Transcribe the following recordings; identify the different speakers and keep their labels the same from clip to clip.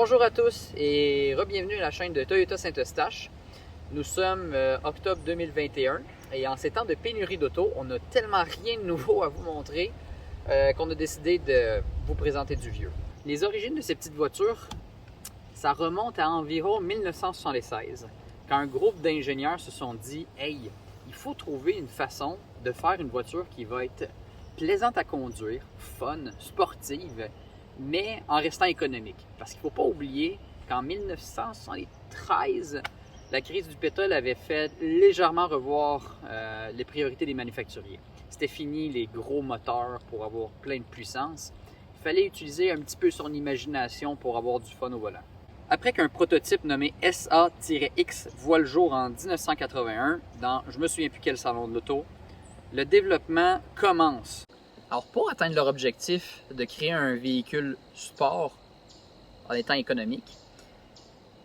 Speaker 1: Bonjour à tous et re-bienvenue à la chaîne de Toyota Saint-Eustache. Nous sommes octobre 2021 et en ces temps de pénurie d'auto, on n'a tellement rien de nouveau à vous montrer qu'on a décidé de vous présenter du vieux. Les origines de ces petites voitures, ça remonte à environ 1976, quand un groupe d'ingénieurs se sont dit « Hey, il faut trouver une façon de faire une voiture qui va être plaisante à conduire, fun, sportive, mais en restant économique. » Parce qu'il ne faut pas oublier qu'en 1973, la crise du pétrole avait fait légèrement revoir les priorités des manufacturiers. C'était fini les gros moteurs pour avoir plein de puissance. Il fallait utiliser un petit peu son imagination pour avoir du fun au volant. Après qu'un prototype nommé SA-X voit le jour en 1981 dans je ne me souviens plus quel salon de l'auto, le développement commence. Alors pour atteindre leur objectif de créer un véhicule sport en étant économique,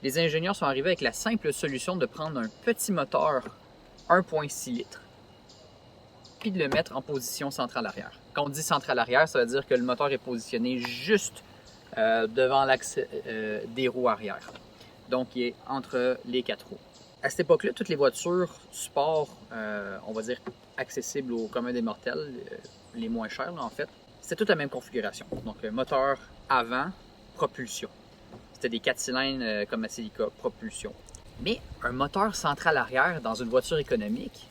Speaker 1: les ingénieurs sont arrivés avec la simple solution de prendre un petit moteur 1.6 litres puis de le mettre en position centrale arrière. Quand on dit centrale arrière, ça veut dire que le moteur est positionné juste devant l'axe des roues arrière. Donc, il est entre les quatre roues. À cette époque-là, toutes les voitures sport, on va dire accessibles au commun des mortels, les moins chères là, en fait, c'était toute la même configuration. Donc, moteur avant, propulsion. C'était des 4 cylindres comme à Celica, propulsion. Mais un moteur central arrière dans une voiture économique,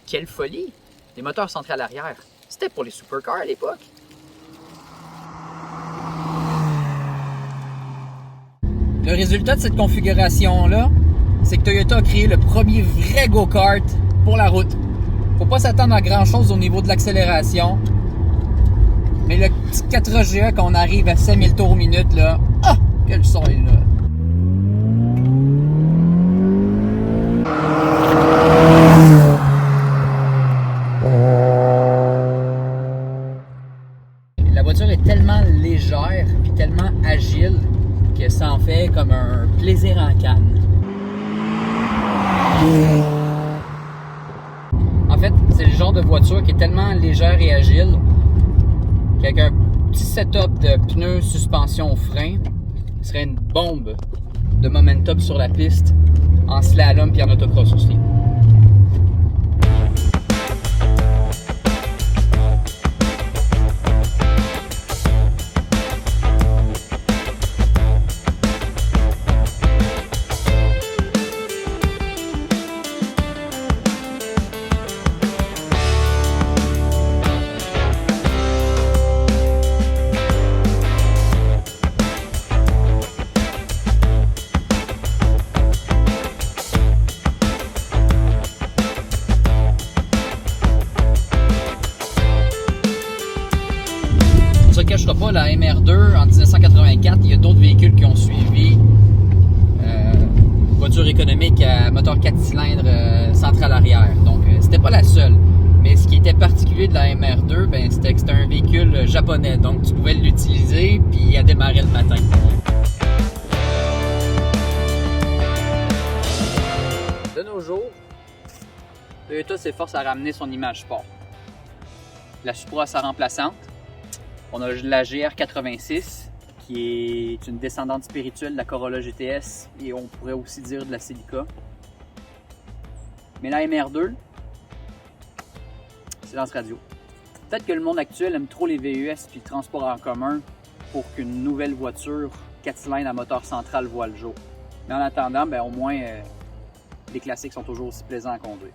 Speaker 1: quelle folie! Les moteurs central arrière, c'était pour les supercars à l'époque. Le résultat de cette configuration-là, c'est que Toyota a créé le premier vrai go-kart pour la route. Faut pas s'attendre à grand-chose au niveau de l'accélération. Mais le petit 4 GE, quand on arrive à 5000 tours minute, là, ah! Quel son est là! La voiture est tellement légère et tellement agile que ça en fait comme un plaisir en canne. En fait, c'est le genre de voiture qui est tellement légère et agile qu'avec un petit setup de pneus, suspension, frein, ce serait une bombe de momentum sur la piste en slalom et en autocross aussi. On ne se cachera pas, la MR2 en 1984, il y a d'autres véhicules qui ont suivi. Voiture économique à moteur 4 cylindres central arrière. Donc, c'était pas la seule. Mais ce qui était particulier de la MR2, ben, c'était que c'était un véhicule japonais. Donc, tu pouvais l'utiliser puis elle démarrait le matin. De nos jours, Toyota s'efforce à ramener son image sport. La Supra a sa remplaçante. On a la GR86, qui est une descendante spirituelle de la Corolla GTS et on pourrait aussi dire de la Celica. Mais la MR2, silence radio. Peut-être que le monde actuel aime trop les VUS et le transport en commun pour qu'une nouvelle voiture 4 cylindres à moteur central voit le jour. Mais en attendant, ben, au moins, les classiques sont toujours aussi plaisants à conduire.